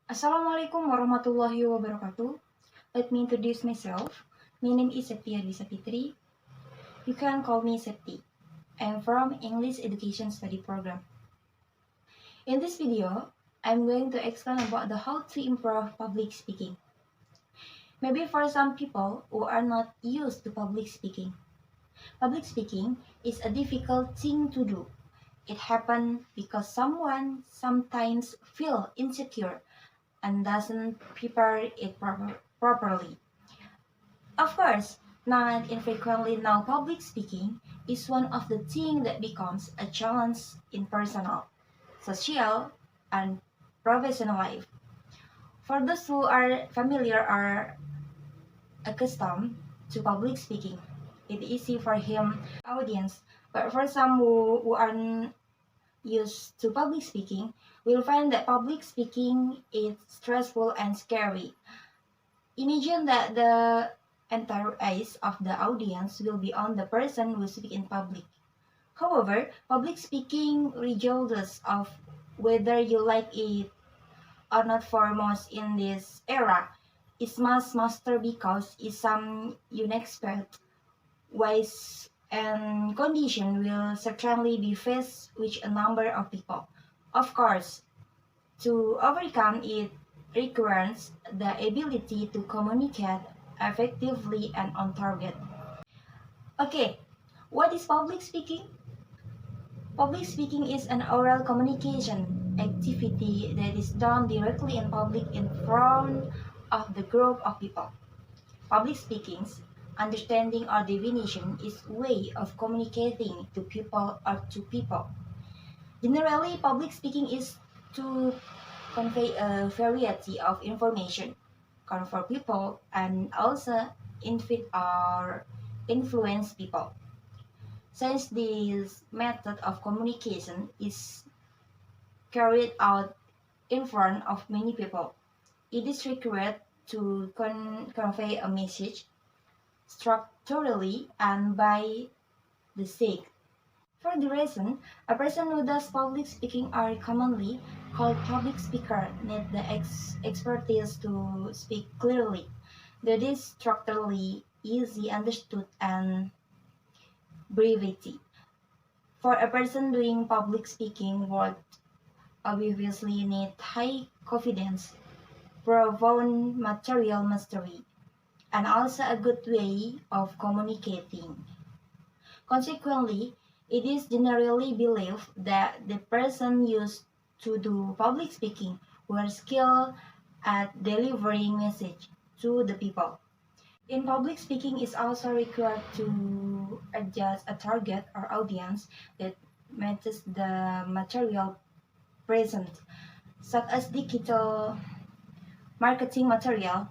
Assalamualaikum warahmatullahi wabarakatuh. Let me introduce myself. My name is Septia Dwi Sapitri. You can call me Septi. I am from English Education Study Program. In this video, I'm going to explain about how to improve public speaking. Maybe for some people who are not used to public speaking is a difficult thing to do. It happens because someone sometimes feel insecure and doesn't prepare it properly. Of course, not infrequently now public speaking is one of the things that becomes a challenge in personal, social, and professional life. For those who are familiar or accustomed to public speaking, it's easy for him audience. But for some who aren't used to public speaking, will find that public speaking is stressful and scary. Imagine that the entire eyes of the audience will be on the person who speaks in public. However, public speaking regardless of whether you like it or not foremost in this era is must master because it's some unexpected ways and condition will certainly be faced with a number of people. Of course, to overcome it requires the ability to communicate effectively and on target. Okay, what is public speaking? Public speaking is an oral communication activity that is done directly in public in front of the group of people. Public speaking's understanding or definition is way of communicating to people or to people. Generally, public speaking is to convey a variety of information, comfort people, and also invite or influence people. Since this method of communication is carried out in front of many people, it is required to convey a message structurally and by the sake. For the reason, a person who does public speaking are commonly called public speaker need the expertise to speak clearly, that is structurally easy understood and brevity. For a person doing public speaking would obviously need high confidence, profound material mastery, and also a good way of communicating. Consequently, it is generally believed that the person used to do public speaking were skilled at delivering message to the people. In public speaking is also required to adjust a target or audience that matches the material present, such as digital marketing material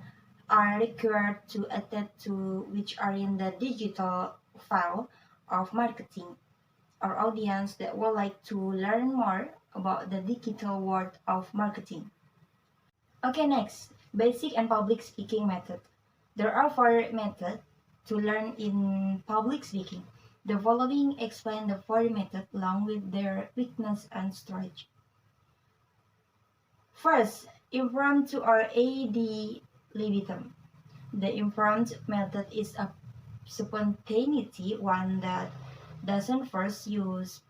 are required to attach to which are in the digital file of marketing or audience that would like to learn more about the digital world of marketing. Okay, next, basic and public speaking method. There are four methods to learn in public speaking. The following explain the four methods along with their weakness and strength. First, impromptu or ad libitum. The impromptu method is a spontaneity one that doesn't first use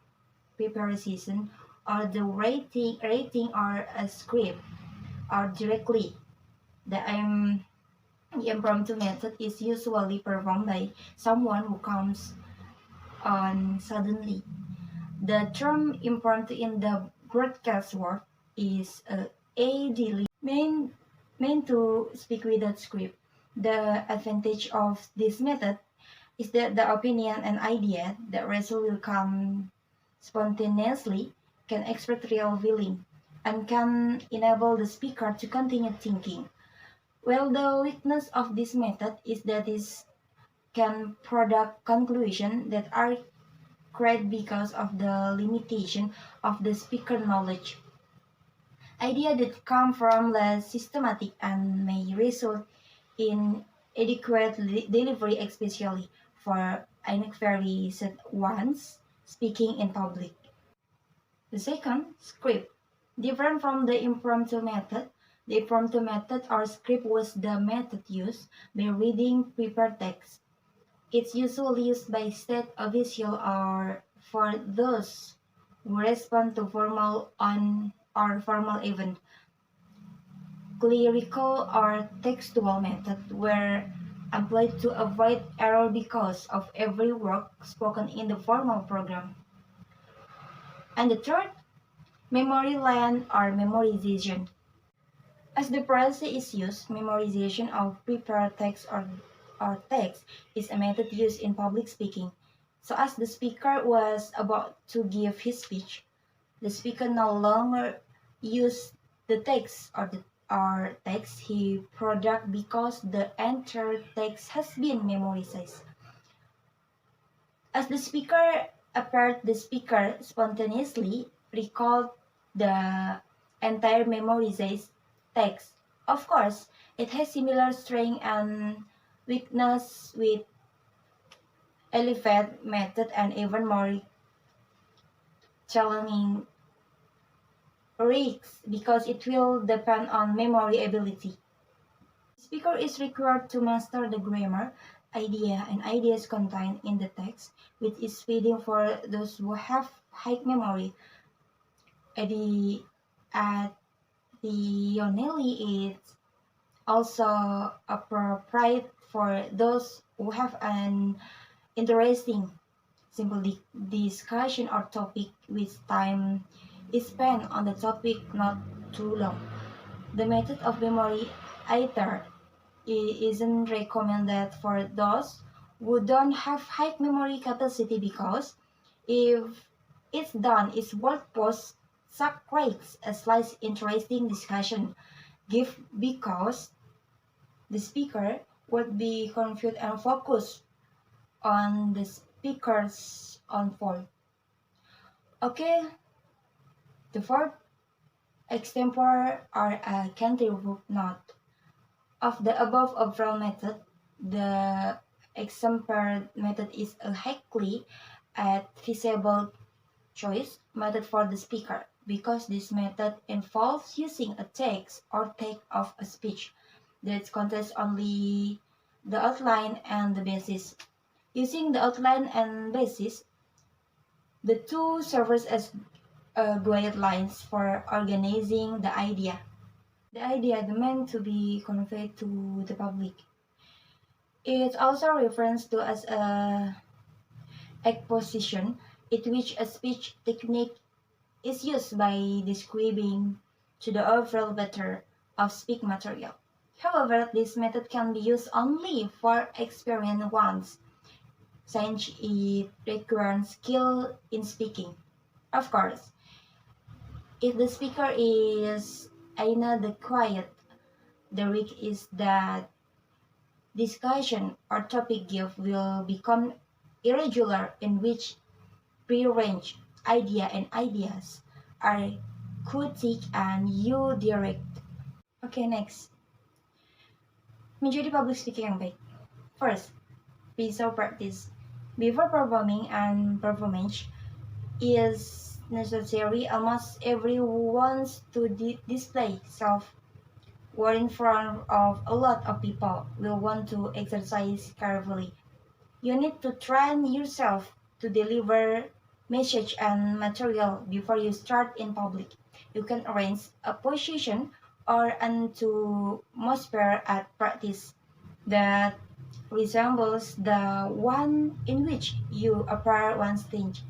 preparation or the rating or a script or directly. The impromptu method is usually performed by someone who comes on suddenly. The term impromptu in the broadcast world is AD meant to speak without script. The advantage of this method is that the opinion and idea that result will come spontaneously, can express real feeling, and can enable the speaker to continue thinking. Well, the weakness of this method is that it can produce conclusions that are created because of the limitation of the speaker knowledge. Ideas that come from less systematic and may result in adequate delivery, especially for inexperienced ones speaking in public. The second, script. Different from the impromptu method, The impromptu method or script was the method used by reading prepared text. It's usually used by state officials or for those who respond to formal on or formal event. Clerical or textual methods were employed to avoid error because of every word spoken in the formal program. And the third, memory lane or memorization. As the process is used, memorization of prepared text or text is a method used in public speaking. So as the speaker was about to give his speech, the speaker no longer used the text or text he product because the entire text has been memorized. As the speaker appeared, the speaker spontaneously recalled the entire memorized text. Of course, it has similar strength and weakness with elephant method and even more challenging risks because it will depend on memory ability. The speaker is required to master the grammar, idea, and ideas contained in the text, which is fitting for those who have high memory. Additionally, it's also appropriate for those who have an interesting simple discussion or topic with time is spent on the topic not too long. The method of memory either isn't recommended for those who don't have high memory capacity because if it's done, it's worth post creates a slight interesting discussion give because the speaker would be confused and focused on the speaker's own fault. Okay, the fourth extempore or a cantilupe note. Of the above overall method, the extempore method is a highly advisable choice method for the speaker because this method involves using a text or take of a speech that contains only the outline and the basis. Using the outline and basis, the two serves as guidelines for organizing the idea. The idea meant to be conveyed to the public. It also refers to as a exposition, in which a speech technique is used by describing to the overall matter of speak material. However, this method can be used only for experienced ones, since it requires skill in speaking. Of course, if the speaker is the quiet, the risk is that discussion or topic give will become irregular in which prearranged idea and ideas are critique and you direct. Okay, next. Menjadi public speaking yang baik. First, visual practice. Before performing and performance is necessary, almost everyone wants to display self or in front of a lot of people will want to exercise carefully. You need to train yourself to deliver message and material before you start in public. You can arrange a position or an atmosphere at practice that resembles the one in which you appear on stage.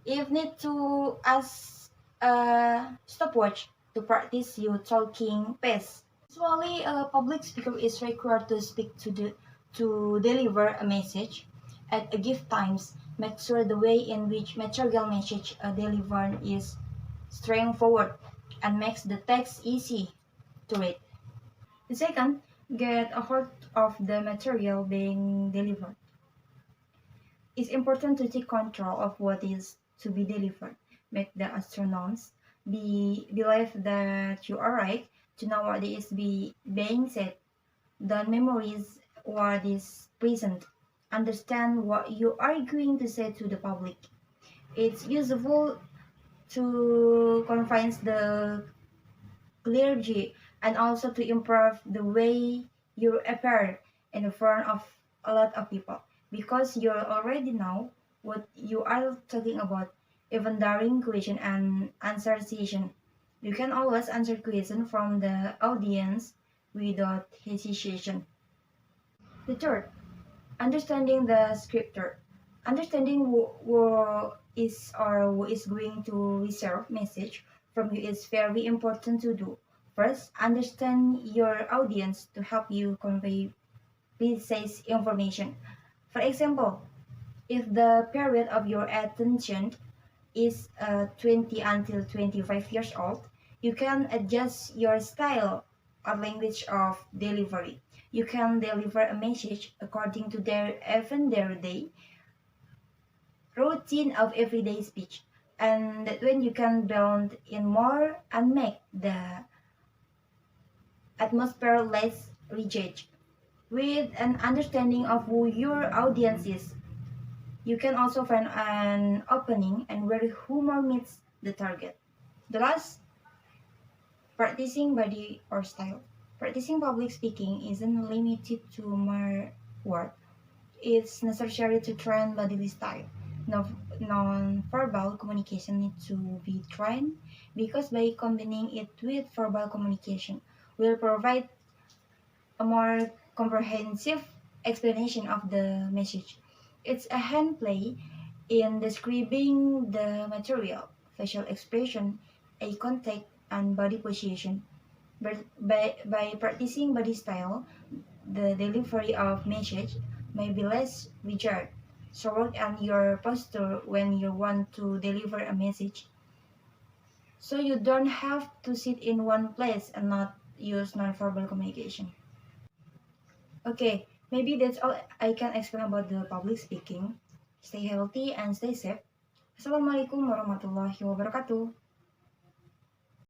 If need to ask a stopwatch to practice your talking pace. Usually, a public speaker is required to speak to deliver a message at a given times. Make sure the way in which material message delivered is straightforward and makes the text easy to read. The second, get a hold of the material being delivered. It's important to take control of what is to be delivered. Make the astronauts believe that you are right to know what is being said. Don't memorize what is present. Understand what you are going to say to the public. It's useful to confine the clergy, and also to improve the way you appear in front of a lot of people, because you already know what you are talking about. Even during question and answer session, you can always answer questions from the audience without hesitation. The third, understanding the scripture. Understanding who is going to receive message from you is very important to do. First, understand your audience to help you convey precise information. For example, if the period of your attention is 20 until 25 years old, you can adjust your style or language of delivery. You can deliver a message according to their everyday routine of everyday speech, and that when you can blend in more and make the atmosphere less rigid. With an understanding of who your audience is, you can also find an opening and where humor meets the target. The last, practicing body or style. Practicing public speaking isn't limited to mere word. It's necessary to train bodily style. No, non-verbal communication needs to be trained because by combining it with verbal communication will provide a more comprehensive explanation of the message. It's a hand play in describing the material, facial expression, eye contact, and body position. But by practicing body style, the delivery of message may be less rigid. So work on your posture when you want to deliver a message. So you don't have to sit in one place and not use nonverbal communication. Okay, maybe that's all I can explain about the public speaking. Stay healthy and stay safe. Assalamualaikum warahmatullahi wabarakatuh.